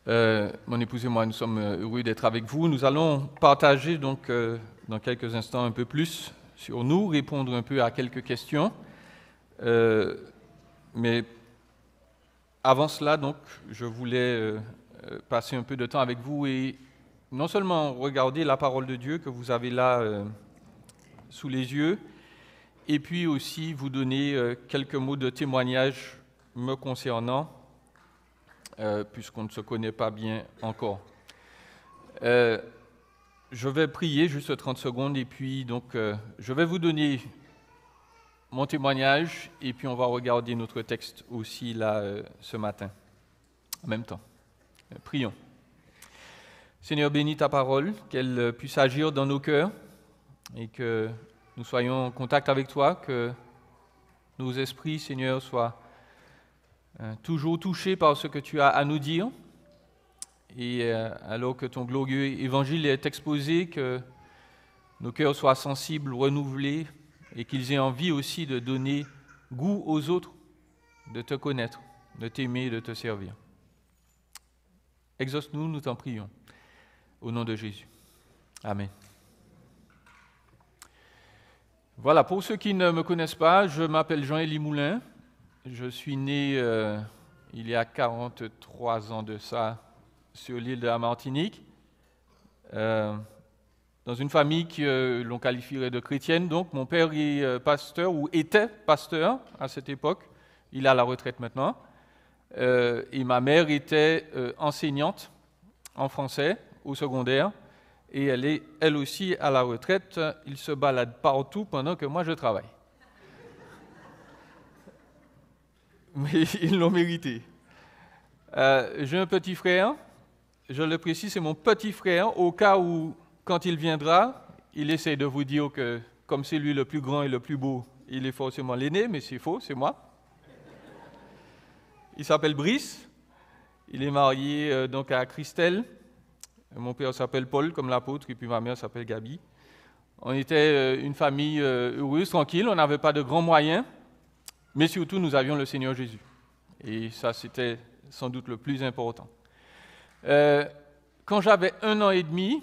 Mon épouse et moi, nous sommes heureux d'être avec vous. Nous allons partager donc dans quelques instants un peu plus sur nous, répondre un peu à quelques questions. Mais avant cela, donc, je voulais passer un peu de temps avec vous et non seulement regarder la parole de Dieu que vous avez là sous les yeux, et puis aussi vous donner quelques mots de témoignage me concernant, puisqu'on ne se connaît pas bien encore. Je vais prier juste 30 secondes et puis donc je vais vous donner mon témoignage et puis on va regarder notre texte aussi là ce matin, en même temps. Prions. Seigneur, bénis ta parole, qu'elle puisse agir dans nos cœurs et que nous soyons en contact avec toi, que nos esprits, Seigneur, soient toujours touchés par ce que tu as à nous dire. Et alors que ton glorieux évangile est exposé, que nos cœurs soient sensibles, renouvelés, et qu'ils aient envie aussi de donner goût aux autres, de te connaître, de t'aimer, de te servir. Exauce-nous, nous t'en prions. Au nom de Jésus. Amen. Voilà, pour ceux qui ne me connaissent pas, je m'appelle Jean-Élie Moulin. Je suis né il y a 43 ans de ça sur l'île de la Martinique, dans une famille que l'on qualifierait de chrétienne. Donc, mon père est pasteur, ou était pasteur à cette époque. Il est à la retraite maintenant. Et ma mère était enseignante en français au secondaire. Et elle est, elle aussi, à la retraite. Il se balade partout pendant que moi, je travaille. Mais ils l'ont mérité. J'ai un petit frère. Je le précise, c'est mon petit frère, au cas où, quand il viendra, il essaie de vous dire que, comme c'est lui le plus grand et le plus beau, il est forcément l'aîné, mais c'est faux, c'est moi. Il s'appelle Brice, il est marié donc à Christelle. Mon père s'appelle Paul, comme l'apôtre, et puis ma mère s'appelle Gabi. On était une famille heureuse, tranquille, on n'avait pas de grands moyens, mais surtout nous avions le Seigneur Jésus. Et ça, c'était sans doute le plus important. Quand j'avais 1 an et demi,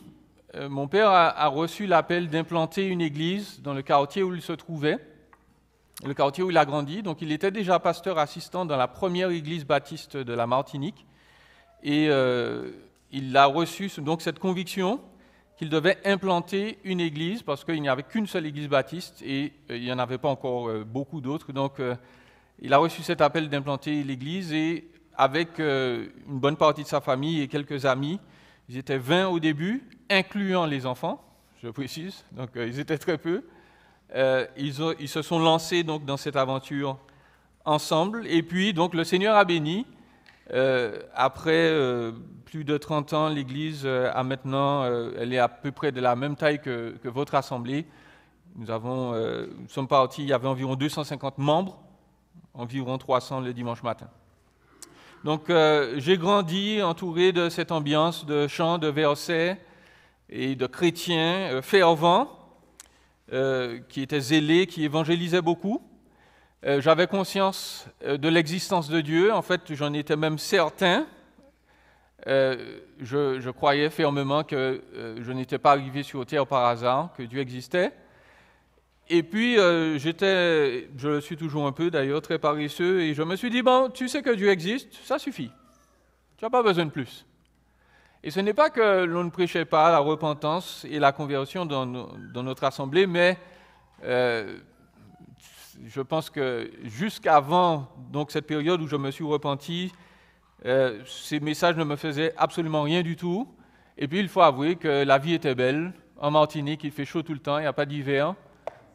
mon père a reçu l'appel d'implanter une église dans le quartier où il se trouvait, le quartier où il a grandi. Donc il était déjà pasteur assistant dans la première église baptiste de la Martinique. Et il a reçu donc cette conviction qu'il devait implanter une église parce qu'il n'y avait qu'une seule église baptiste et il n'y en avait pas encore beaucoup d'autres. Donc il a reçu cet appel d'implanter l'église et avec une bonne partie de sa famille et quelques amis. Ils étaient 20 au début, incluant les enfants, je précise, donc ils étaient très peu. Ils se sont lancés donc dans cette aventure ensemble. Et puis, donc, le Seigneur a béni. Après plus de 30 ans, l'Église a maintenant, elle est à peu près de la même taille que votre assemblée. Nous sommes partis, il y avait environ 250 membres, environ 300 le dimanche matin. Donc, j'ai grandi entouré de cette ambiance de chants, de versets et de chrétiens fervents qui étaient zélés, qui évangélisaient beaucoup. J'avais conscience de l'existence de Dieu. En fait, j'en étais même certain. Je croyais fermement que je n'étais pas arrivé sur terre par hasard, que Dieu existait. Et puis, je le suis toujours un peu d'ailleurs, très paresseux, et je me suis dit, bon, tu sais que Dieu existe, ça suffit. Tu n'as pas besoin de plus. Et ce n'est pas que l'on ne prêchait pas la repentance et la conversion dans notre assemblée, mais je pense que jusqu'avant donc, cette période où je me suis repenti, ces messages ne me faisaient absolument rien du tout. Et puis, il faut avouer que la vie était belle. En Martinique, il fait chaud tout le temps, il n'y a pas d'hiver.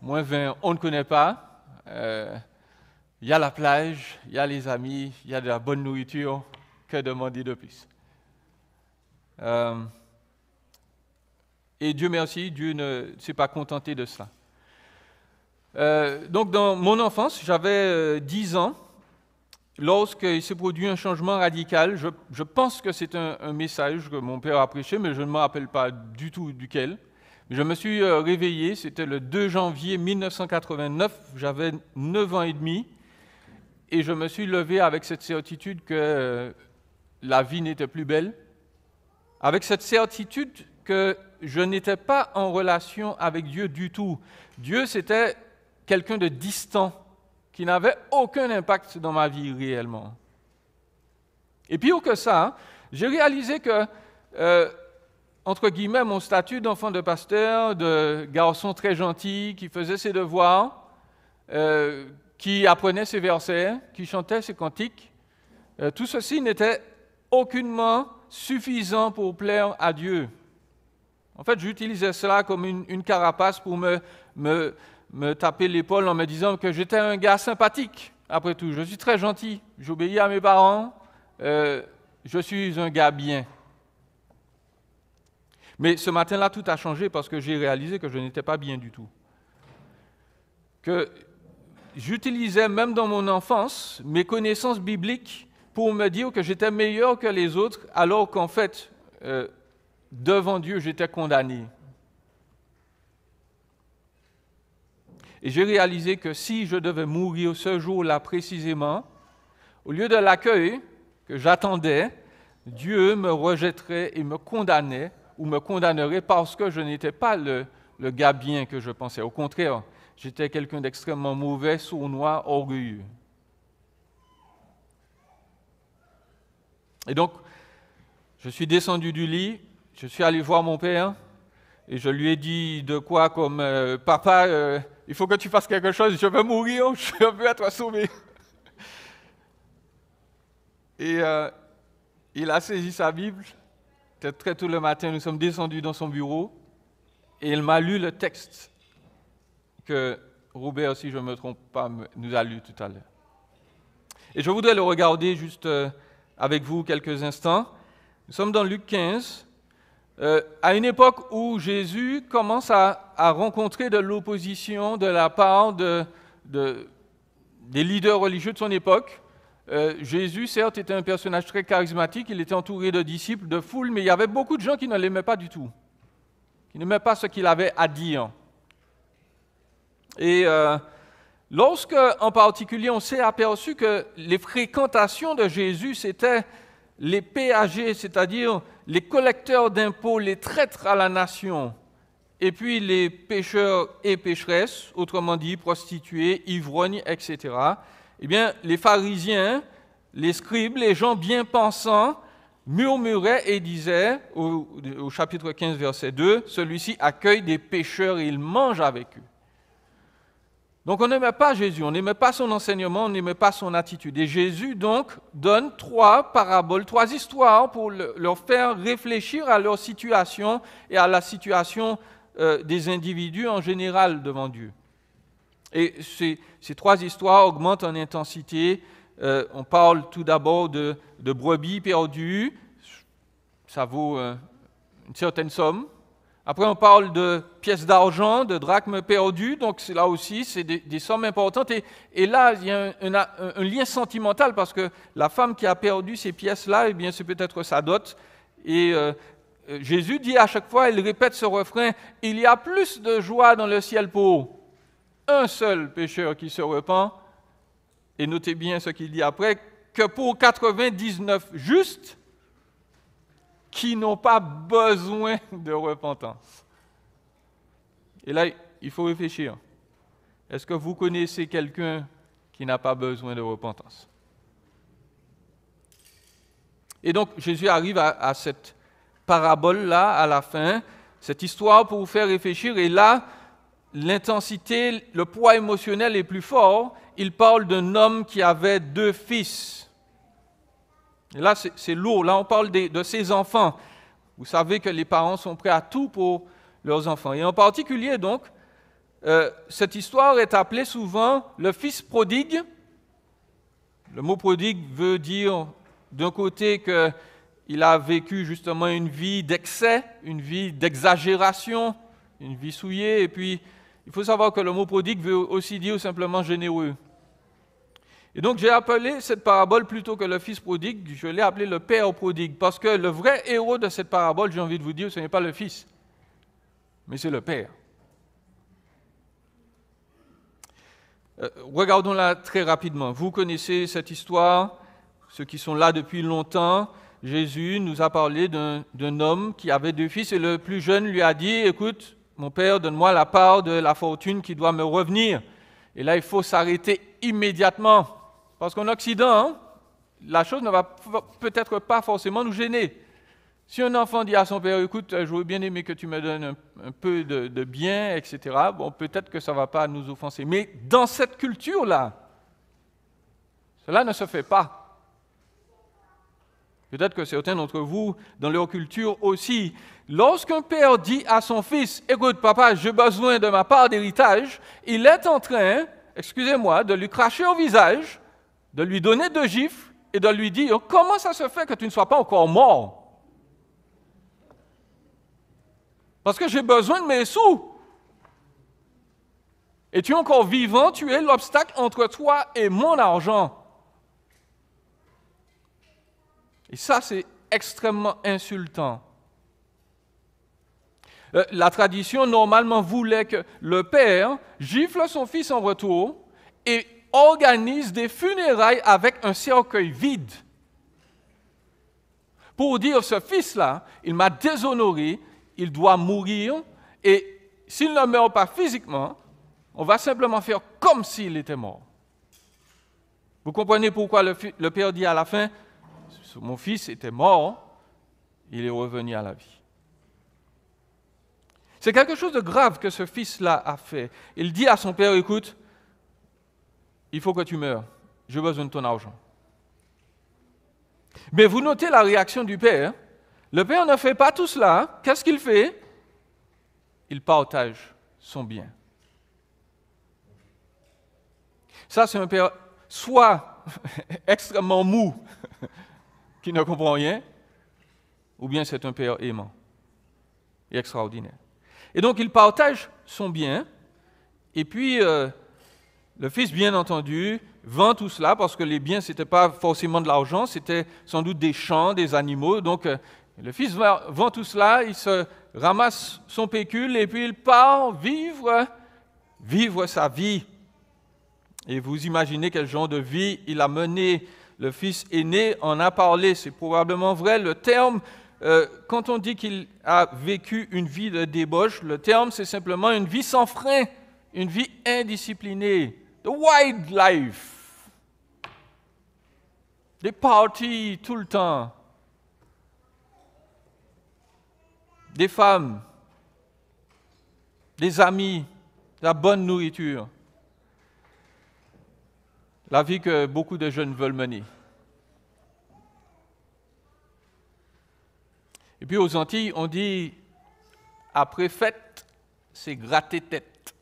Moins 20, on ne connaît pas. Il y a la plage, il y a les amis, il y a de la bonne nourriture. Que demander de plus? Et Dieu merci, Dieu ne s'est pas contenté de cela. Donc dans mon enfance, j'avais 10 ans, lorsqu'il s'est produit un changement radical. Je pense que c'est un message que mon père a prêché, mais je ne me rappelle pas du tout duquel. Je me suis réveillé, c'était le 2 janvier 1989, j'avais 9 ans et demi, et je me suis levé avec cette certitude que la vie n'était plus belle, avec cette certitude que je n'étais pas en relation avec Dieu du tout. Dieu, c'était quelqu'un de distant, qui n'avait aucun impact dans ma vie réellement. Et pire que ça, j'ai réalisé que, entre guillemets, mon statut d'enfant de pasteur, de garçon très gentil, qui faisait ses devoirs, qui apprenait ses versets, qui chantait ses cantiques, tout ceci n'était aucunement suffisant pour plaire à Dieu. En fait, j'utilisais cela comme une carapace pour me taper l'épaule en me disant que j'étais un gars sympathique. Après tout, je suis très gentil, j'obéis à mes parents, je suis un gars bien. Mais ce matin-là, tout a changé parce que j'ai réalisé que je n'étais pas bien du tout. Que j'utilisais même dans mon enfance mes connaissances bibliques pour me dire que j'étais meilleur que les autres, alors qu'en fait, devant Dieu, j'étais condamné. Et j'ai réalisé que si je devais mourir ce jour-là précisément, au lieu de l'accueil que j'attendais, Dieu me rejetterait et me condamnait, ou me condamnerait parce que je n'étais pas le gars bien que je pensais. Au contraire, j'étais quelqu'un d'extrêmement mauvais, sournois, orgueilleux. Et donc, je suis descendu du lit, je suis allé voir mon père, et je lui ai dit de quoi comme « Papa, il faut que tu fasses quelque chose, je vais mourir, je veux être sauvé. » Et il a saisi sa Bible, c'était très tôt le matin, nous sommes descendus dans son bureau, et il m'a lu le texte que Robert, si je ne me trompe pas, nous a lu tout à l'heure. Et je voudrais le regarder juste avec vous quelques instants. Nous sommes dans Luc 15, à une époque où Jésus commence à rencontrer de l'opposition de la part des leaders religieux de son époque. Jésus, certes, était un personnage très charismatique, il était entouré de disciples, de foules, mais il y avait beaucoup de gens qui ne l'aimaient pas du tout, qui n'aimaient pas ce qu'il avait à dire. Et lorsque, en particulier, on s'est aperçu que les fréquentations de Jésus, c'était les péagers, c'est-à-dire les collecteurs d'impôts, les traîtres à la nation, et puis les pécheurs et pécheresses, autrement dit prostituées, ivrognes, etc., eh bien, les pharisiens, les scribes, les gens bien pensants, murmuraient et disaient, au chapitre 15, verset 2, « Celui-ci accueille des pécheurs et il mange avec eux. » Donc on n'aimait pas Jésus, on n'aimait pas son enseignement, on n'aimait pas son attitude. Et Jésus donc donne 3 paraboles, 3 histoires pour leur faire réfléchir à leur situation et à la situation des individus en général devant Dieu. Et ces 3 histoires augmentent en intensité. On parle tout d'abord de brebis perdues, ça vaut une certaine somme. Après, on parle de pièces d'argent, de drachmes perdus, donc là aussi, c'est des sommes importantes. Et là, il y a un lien sentimental, parce que la femme qui a perdu ces pièces-là, eh bien, c'est peut-être sa dot. Et Jésus dit à chaque fois, il répète ce refrain, « Il y a plus de joie dans le ciel pour un seul pécheur qui se repent, et notez bien ce qu'il dit après, que pour 99 justes, qui n'ont pas besoin de repentance. » Et là, il faut réfléchir. Est-ce que vous connaissez quelqu'un qui n'a pas besoin de repentance? Et donc, Jésus arrive à cette parabole-là, à la fin, cette histoire pour vous faire réfléchir, et là, l'intensité, le poids émotionnel est plus fort. Il parle d'un homme qui avait 2 fils. Et là, c'est lourd. Là, on parle de ses enfants. Vous savez que les parents sont prêts à tout pour leurs enfants. Et en particulier, donc, cette histoire est appelée souvent le fils prodigue. Le mot prodigue veut dire, d'un côté, qu'il a vécu justement une vie d'excès, une vie d'exagération, une vie souillée. Et puis, il faut savoir que le mot prodigue veut aussi dire simplement généreux. Et donc, j'ai appelé cette parabole, plutôt que le fils prodigue, je l'ai appelé le père prodigue, parce que le vrai héros de cette parabole, j'ai envie de vous dire, ce n'est pas le fils, mais c'est le père. Regardons-la très rapidement. Vous connaissez cette histoire, ceux qui sont là depuis longtemps. Jésus nous a parlé d'un homme qui avait 2 fils et le plus jeune lui a dit « Écoute, mon père, donne-moi la part de la fortune qui doit me revenir. » Et là, il faut s'arrêter immédiatement. Parce qu'en Occident, la chose ne va peut-être pas forcément nous gêner. Si un enfant dit à son père « Écoute, j'aurais bien aimé que tu me donnes un peu de bien, etc. » Bon, peut-être que ça ne va pas nous offenser. Mais dans cette culture-là, cela ne se fait pas. Peut-être que certains d'entre vous, dans leur culture aussi, lorsqu'un père dit à son fils « Écoute, papa, j'ai besoin de ma part d'héritage », il est en train, excusez-moi, de lui cracher au visage, de lui donner 2 gifles et de lui dire « Comment ça se fait que tu ne sois pas encore mort? Parce que j'ai besoin de mes sous. Et tu es encore vivant, tu es l'obstacle entre toi et mon argent. » Et ça, c'est extrêmement insultant. La tradition, normalement, voulait que le père gifle son fils en retour et organise des funérailles avec un cercueil vide. Pour dire, ce fils-là, il m'a déshonoré, il doit mourir, et s'il ne meurt pas physiquement, on va simplement faire comme s'il était mort. Vous comprenez pourquoi le père dit à la fin, mon fils était mort, il est revenu à la vie. C'est quelque chose de grave que ce fils-là a fait. Il dit à son père, écoute, il faut que tu meurs, j'ai besoin de ton argent. Mais vous notez la réaction du père. Le père ne fait pas tout cela. Qu'est-ce qu'il fait? Il partage son bien. Ça, c'est un père soit extrêmement mou, qui ne comprend rien, ou bien c'est un père aimant et extraordinaire. Et donc, il partage son bien, et puis le fils, bien entendu, vend tout cela, parce que les biens, ce n'était pas forcément de l'argent, c'était sans doute des champs, des animaux. Donc, le fils vend tout cela, il se ramasse son pécule, et puis il part vivre sa vie. Et vous imaginez quel genre de vie il a mené. Le fils aîné en a parlé, c'est probablement vrai. Le terme, quand on dit qu'il a vécu une vie de débauche, le terme, c'est simplement une vie sans frein, une vie indisciplinée, the wild life, des parties tout le temps, des femmes, des amis, de la bonne nourriture. La vie que beaucoup de jeunes veulent mener. Et puis aux Antilles, on dit, après fête, c'est gratter tête.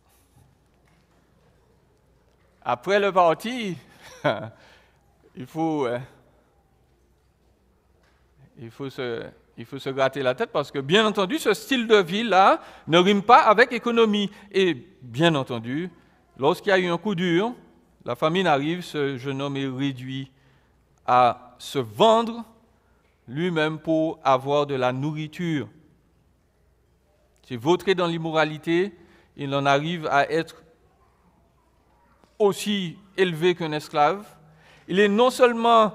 Après le party, il faut se gratter la tête parce que, bien entendu, ce style de vie-là ne rime pas avec économie. Et bien entendu, lorsqu'il y a eu un coup dur, la famine arrive, ce jeune homme est réduit à se vendre lui-même pour avoir de la nourriture. C'est vautré dans l'immoralité, il en arrive à être aussi élevé qu'un esclave. Il est non seulement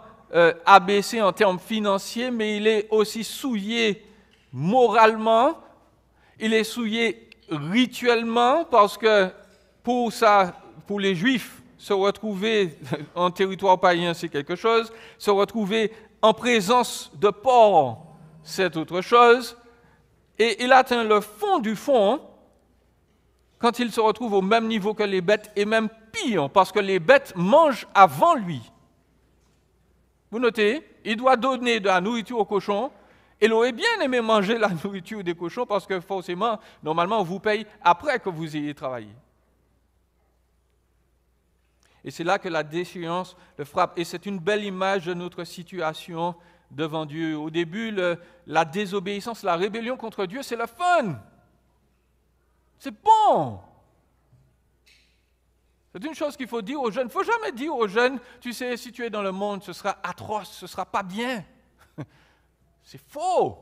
abaissé en termes financiers, mais il est aussi souillé moralement, il est souillé rituellement, parce que pour les Juifs, se retrouver en territoire païen, c'est quelque chose. Se retrouver en présence de porcs, c'est autre chose. Et il atteint le fond du fond quand il se retrouve au même niveau que les bêtes, et même pire, parce que les bêtes mangent avant lui. Vous notez, il doit donner de la nourriture aux cochons. Il aurait bien aimé manger la nourriture des cochons, parce que forcément, normalement, on vous paye après que vous ayez travaillé. Et c'est là que la déchéance le frappe. Et c'est une belle image de notre situation devant Dieu. Au début, la désobéissance, la rébellion contre Dieu, c'est le fun. C'est bon. C'est une chose qu'il faut dire aux jeunes. Il ne faut jamais dire aux jeunes, tu sais, si tu es dans le monde, ce sera atroce, ce ne sera pas bien. C'est faux.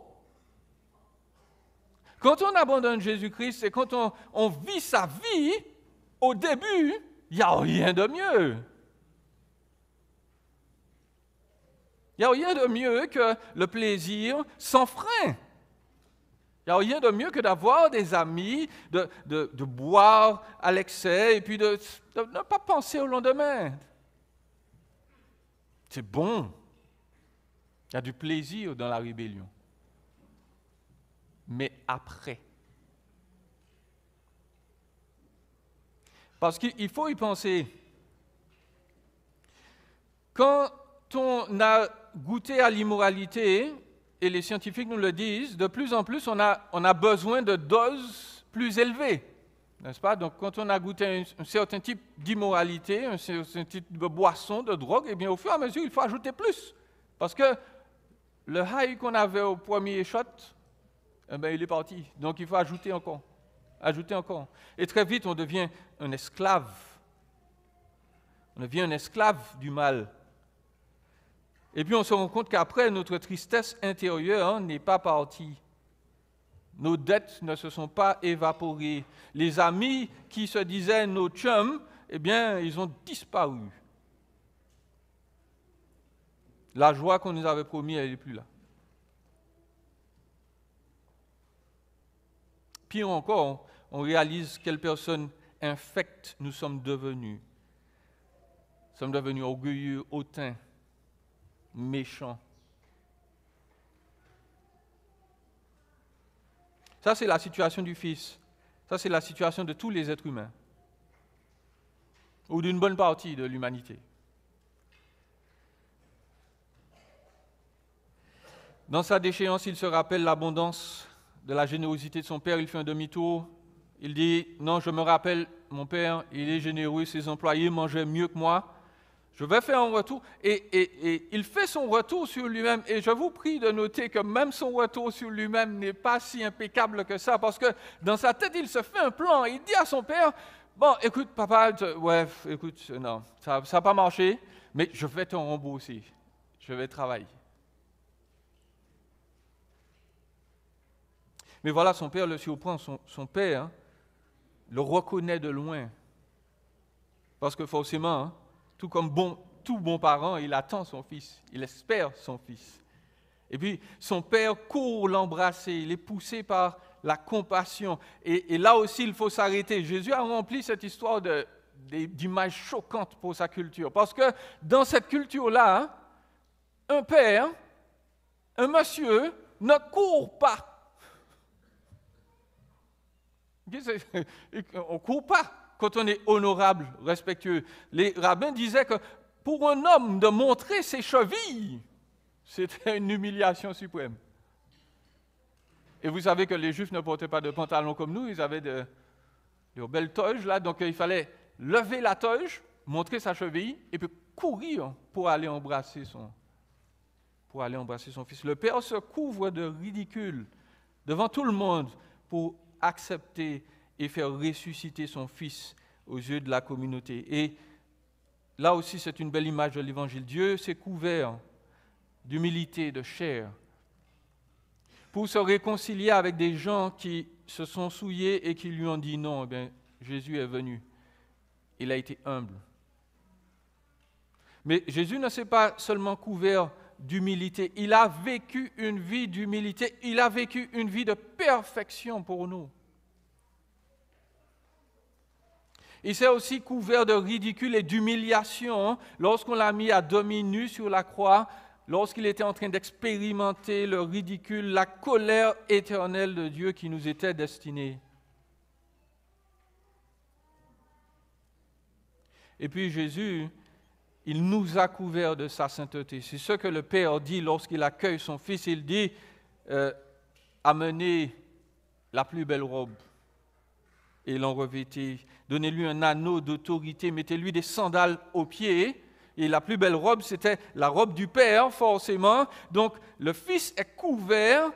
Quand on abandonne Jésus-Christ et quand on vit sa vie, au début, il n'y a rien de mieux. Il n'y a rien de mieux que le plaisir sans frein. Il n'y a rien de mieux que d'avoir des amis, de boire à l'excès et puis de ne pas penser au lendemain. C'est bon. Il y a du plaisir dans la rébellion. Mais après. Parce qu'il faut y penser. Quand on a goûté à l'immoralité, et les scientifiques nous le disent, de plus en plus, on a besoin de doses plus élevées, n'est-ce pas? Donc, quand on a goûté un certain type d'immoralité, un certain type de boisson, de drogue, eh bien, au fur et à mesure, il faut ajouter plus. Parce que le high qu'on avait au premier shot, eh bien, il est parti. Donc, il faut ajouter encore. Ajouter encore. Et très vite, on devient un esclave. On devient un esclave du mal. Et puis on se rend compte qu'après, notre tristesse intérieure n'est pas partie. Nos dettes ne se sont pas évaporées. Les amis qui se disaient nos chums, eh bien, ils ont disparu. La joie qu'on nous avait promis, elle n'est plus là. Pire encore, on réalise quelle personne infecte nous sommes devenus. Nous sommes devenus orgueilleux, hautains, méchants. Ça, c'est la situation du Fils. Ça, c'est la situation de tous les êtres humains. Ou d'une bonne partie de l'humanité. Dans sa déchéance, il se rappelle l'abondance de la générosité de son père. Il fait un demi-tour. Il dit, non, je me rappelle, mon père, il est généreux, ses employés mangeaient mieux que moi. Je vais faire un retour. Et il fait son retour sur lui-même. Et je vous prie de noter que même son retour sur lui-même n'est pas si impeccable que ça. Parce que dans sa tête, il se fait un plan. Il dit à son père, bon, écoute, papa, écoute, non, ça n'a pas marché, mais je vais te rembourser. Je vais travailler. Mais voilà, son père le surprend. Son père le reconnaît de loin. Parce que forcément, tout comme tout bon parent, il attend son fils, il espère son fils. Et puis, son père court l'embrasser, il est poussé par la compassion. Et là aussi, il faut s'arrêter. Jésus a rempli cette histoire d'images choquantes pour sa culture. Parce que dans cette culture-là, un père, un monsieur, ne court pas. On ne court pas quand on est honorable, respectueux. Les rabbins disaient que pour un homme de montrer ses chevilles, c'était une humiliation suprême. Et vous savez que les Juifs ne portaient pas de pantalons comme nous, ils avaient de belles toges, là, donc il fallait lever la toge, montrer sa cheville, et puis courir pour aller embrasser son fils. Le père se couvre de ridicule devant tout le monde pour accepter et faire ressusciter son fils aux yeux de la communauté. Et là aussi, c'est une belle image de l'Évangile. Dieu s'est couvert d'humilité, de chair, pour se réconcilier avec des gens qui se sont souillés et qui lui ont dit non. Eh bien, Jésus est venu. Il a été humble. Mais Jésus ne s'est pas seulement couvert d'humilité. Il a vécu une vie d'humilité. Il a vécu une vie de perfection pour nous. Il s'est aussi couvert de ridicule et d'humiliation lorsqu'on l'a mis à demi nu sur la croix, lorsqu'il était en train d'expérimenter le ridicule, la colère éternelle de Dieu qui nous était destinée. Et puis Jésus, il nous a couverts de sa sainteté. C'est ce que le Père dit lorsqu'il accueille son Fils. Il dit, amenez la plus belle robe et l'en revêtez. Donnez-lui un anneau d'autorité, mettez-lui des sandales aux pieds. Et la plus belle robe, c'était la robe du Père, forcément. Donc, le Fils est couvert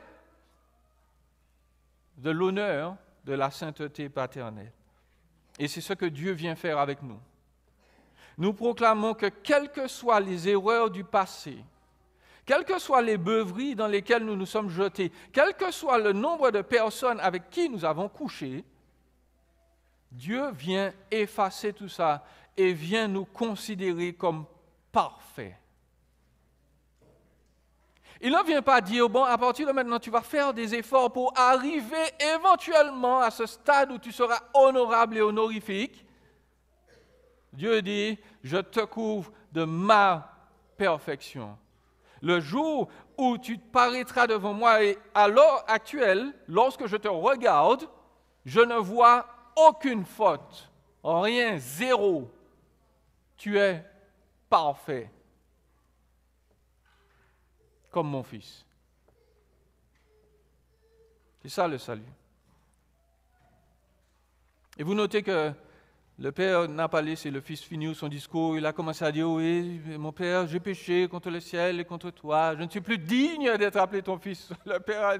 de l'honneur de la sainteté paternelle. Et c'est ce que Dieu vient faire avec nous. Nous proclamons que quelles que soient les erreurs du passé, quelles que soient les beuveries dans lesquelles nous nous sommes jetés, quel que soit le nombre de personnes avec qui nous avons couché, Dieu vient effacer tout ça et vient nous considérer comme parfaits. Il ne vient pas dire, bon, à partir de maintenant, tu vas faire des efforts pour arriver éventuellement à ce stade où tu seras honorable et honorifique. Dieu dit, je te couvre de ma perfection. Le jour où tu paraîtras devant moi et à l'heure actuelle, lorsque je te regarde, je ne vois aucune faute, rien, zéro. Tu es parfait, comme mon fils. C'est ça le salut. Et vous notez que le père n'a pas laissé le fils finir son discours. Il a commencé à dire, oui, mon père, j'ai péché contre le ciel et contre toi. Je ne suis plus digne d'être appelé ton fils. Le père a...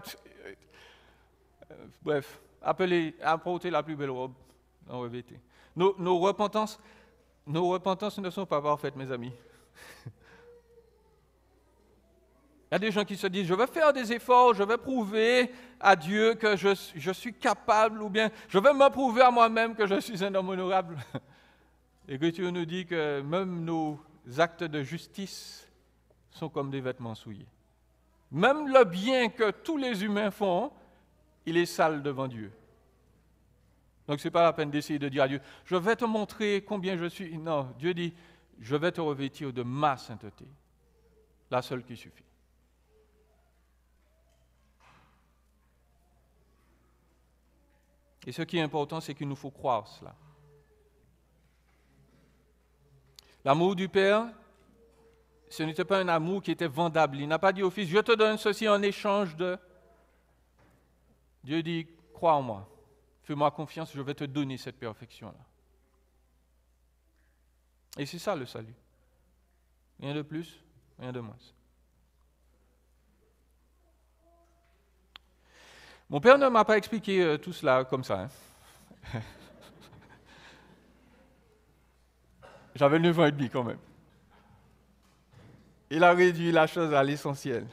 Bref, apporter la plus belle robe en revêté. Nos repentances ne sont pas parfaites, mes amis. Il y a des gens qui se disent, je vais faire des efforts, je vais prouver à Dieu que je suis capable, ou bien je vais me prouver à moi-même que je suis un homme honorable. L'Écriture nous dit que même nos actes de justice sont comme des vêtements souillés. Même le bien que tous les humains font, il est sale devant Dieu. Donc ce n'est pas la peine d'essayer de dire à Dieu, je vais te montrer combien je suis. Non, Dieu dit, je vais te revêtir de ma sainteté, la seule qui suffit. Et ce qui est important, c'est qu'il nous faut croire cela. L'amour du Père, ce n'était pas un amour qui était vendable. Il n'a pas dit au Fils, je te donne ceci en échange de... Dieu dit, crois en moi, fais-moi confiance, je vais te donner cette perfection-là. Et c'est ça le salut. Rien de plus, rien de moins. Mon père ne m'a pas expliqué tout cela comme ça. J'avais 9 ans et demi quand même. Il a réduit la chose à l'essentiel.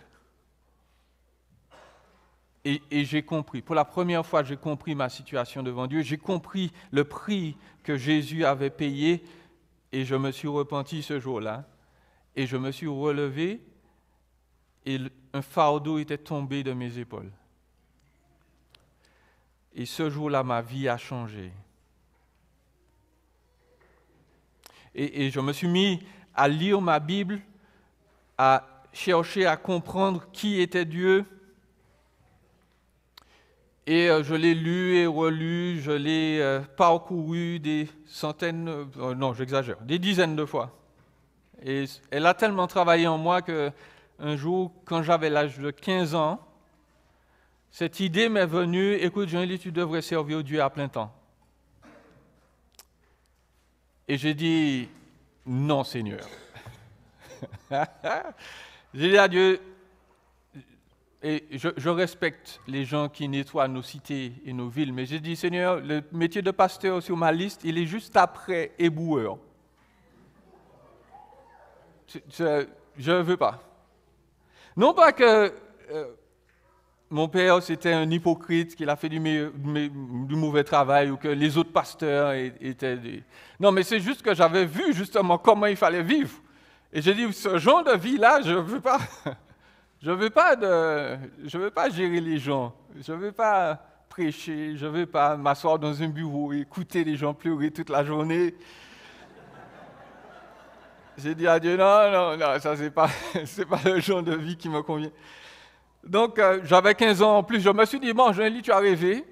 Et j'ai compris. Pour la première fois, j'ai compris ma situation devant Dieu. J'ai compris le prix que Jésus avait payé. Et je me suis repenti ce jour-là. Et je me suis relevé. Et un fardeau était tombé de mes épaules. Et ce jour-là, ma vie a changé. Et je me suis mis à lire ma Bible, à chercher à comprendre qui était Dieu. Et je l'ai lu et relu, je l'ai parcouru des centaines, non j'exagère, des dizaines de fois. Et elle a tellement travaillé en moi qu'un jour, quand j'avais l'âge de 15 ans, cette idée m'est venue, écoute Jean-Élie, tu devrais servir Dieu à plein temps. Et j'ai dit, non Seigneur. J'ai dit à Dieu, et je respecte les gens qui nettoient nos cités et nos villes, mais j'ai dit, Seigneur, le métier de pasteur sur ma liste, il est juste après éboueur. Je ne veux pas. Non pas que mon père, c'était un hypocrite, qu'il a fait du mauvais travail, ou que les autres pasteurs étaient des... Non, mais c'est juste que j'avais vu justement comment il fallait vivre. Et j'ai dit, ce genre de vie-là, je ne veux pas. Je ne veux pas gérer les gens. Je ne veux pas prêcher. Je ne veux pas m'asseoir dans un bureau et écouter les gens pleurer toute la journée. J'ai dit à Dieu, non, ça c'est pas le genre de vie qui me convient. Donc, j'avais 15 ans en plus. Je me suis dit, bon, Jean-Élie, tu as rêvé.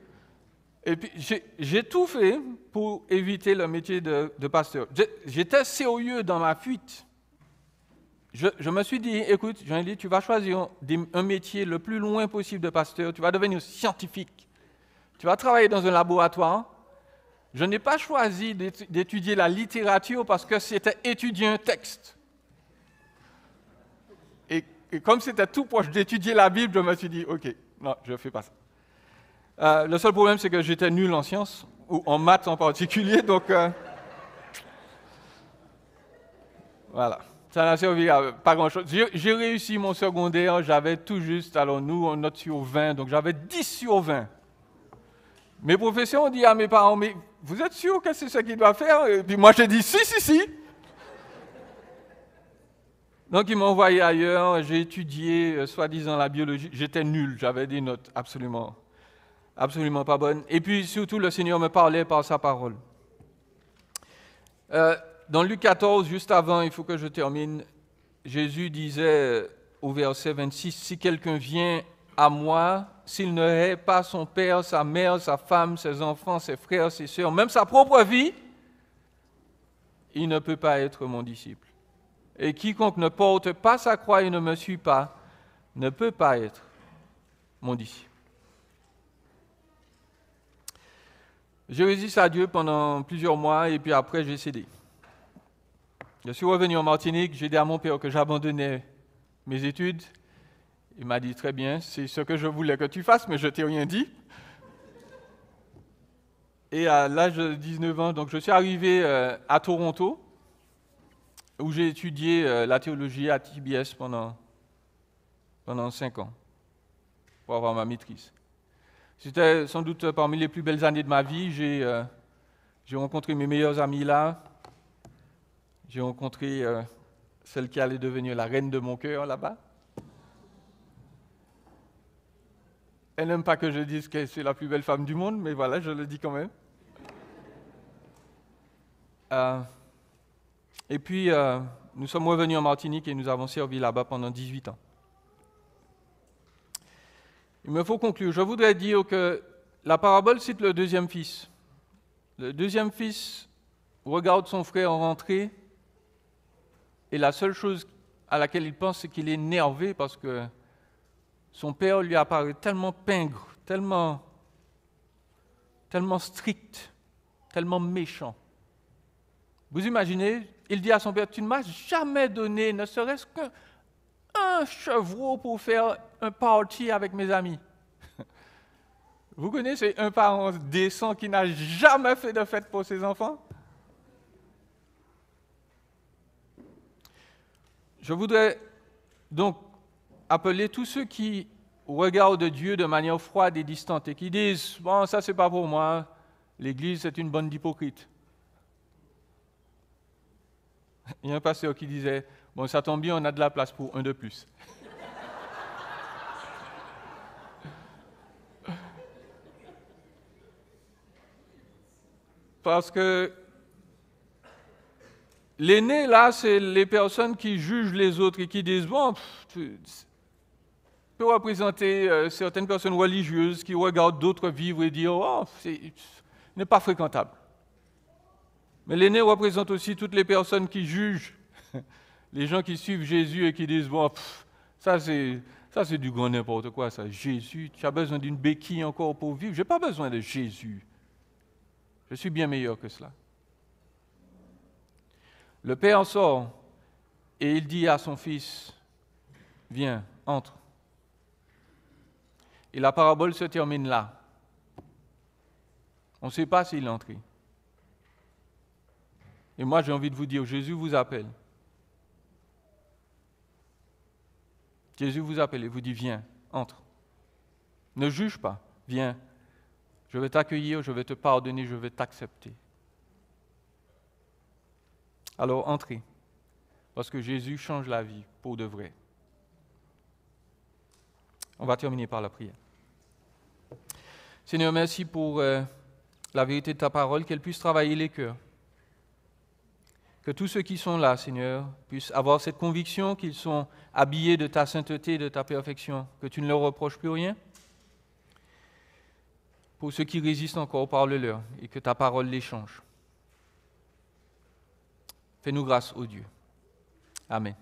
Et puis, j'ai tout fait pour éviter le métier de pasteur. J'étais sérieux dans ma fuite. Je me suis dit, écoute, Jean-Élie, tu vas choisir un métier le plus loin possible de pasteur. Tu vas devenir scientifique. Tu vas travailler dans un laboratoire. Je n'ai pas choisi d'étudier la littérature parce que c'était étudier un texte. Et comme c'était tout proche d'étudier la Bible, je me suis dit, OK, non, je ne fais pas ça. Le seul problème, c'est que j'étais nul en sciences, ou en maths en particulier, donc voilà. Ça n'a servi à pas grand-chose. J'ai réussi mon secondaire, j'avais tout juste, alors nous, on note sur 20, donc j'avais 10 sur 20. Mes professeurs ont dit à mes parents, mais vous êtes sûr que c'est ce qu'il doit faire? Et puis moi, j'ai dit, si. Donc, ils m'ont envoyé ailleurs. J'ai étudié, soi-disant, la biologie. J'étais nul. J'avais des notes absolument pas bonnes. Et puis, surtout, le Seigneur me parlait par sa parole. Dans Luc 14, juste avant, il faut que je termine, Jésus disait au verset 26, « Si quelqu'un vient à moi, s'il ne hait pas son père, sa mère, sa femme, ses enfants, ses frères, ses sœurs, même sa propre vie, il ne peut pas être mon disciple. Et quiconque ne porte pas sa croix et ne me suit pas, ne peut pas être mon disciple. » J'ai résisté à Dieu pendant plusieurs mois et puis après j'ai cédé. Je suis revenu en Martinique, j'ai dit à mon père que j'abandonnais mes études. Il m'a dit, très bien, c'est ce que je voulais que tu fasses, mais je ne t'ai rien dit. Et à l'âge de 19 ans, donc je suis arrivé à Toronto, où j'ai étudié la théologie à TBS pendant 5 ans, pour avoir ma maîtrise. C'était sans doute parmi les plus belles années de ma vie. J'ai rencontré mes meilleurs amis là. J'ai rencontré celle qui allait devenir la reine de mon cœur là-bas. Elle n'aime pas que je dise que c'est la plus belle femme du monde, mais voilà, je le dis quand même. Et puis, nous sommes revenus en Martinique et nous avons servi là-bas pendant 18 ans. Il me faut conclure. Je voudrais dire que la parabole cite le deuxième fils. Le deuxième fils regarde son frère rentrer et la seule chose à laquelle il pense, c'est qu'il est énervé parce que son père lui apparaît tellement pingre, tellement strict, tellement méchant. Vous imaginez, il dit à son père, « Tu ne m'as jamais donné, ne serait-ce qu'un chevreau pour faire un party avec mes amis. » Vous connaissez un parent décent qui n'a jamais fait de fête pour ses enfants? Je voudrais donc appeler tous ceux qui regardent Dieu de manière froide et distante et qui disent « Bon, ça c'est pas pour moi, l'Église c'est une bande d'hypocrites. » Il y a un pasteur qui disait « Bon, ça tombe bien, on a de la place pour un de plus. » Parce que l'aîné, là, c'est les personnes qui jugent les autres et qui disent « Bon, tu peux représenter certaines personnes religieuses qui regardent d'autres vivre et dire « Oh, il n'est pas fréquentable. » Mais l'aîné représente aussi toutes les personnes qui jugent, les gens qui suivent Jésus et qui disent « Bon, ça c'est du grand n'importe quoi, ça. Jésus, tu as besoin d'une béquille encore pour vivre. Je n'ai pas besoin de Jésus. Je suis bien meilleur que cela. » Le père sort et il dit à son fils « Viens, entre. » Et la parabole se termine là. On ne sait pas s'il est entré. Et moi, j'ai envie de vous dire, Jésus vous appelle. Jésus vous appelle et vous dit, viens, entre. Ne juge pas, viens. Je vais t'accueillir, je vais te pardonner, je vais t'accepter. Alors, entrez, parce que Jésus change la vie pour de vrai. On va terminer par la prière. Seigneur, merci pour la vérité de ta parole, qu'elle puisse travailler les cœurs. Que tous ceux qui sont là, Seigneur, puissent avoir cette conviction qu'ils sont habillés de ta sainteté, de ta perfection, que tu ne leur reproches plus rien. Pour ceux qui résistent encore, parle-leur et que ta parole les change. Fais-nous grâce, ô Dieu. Amen.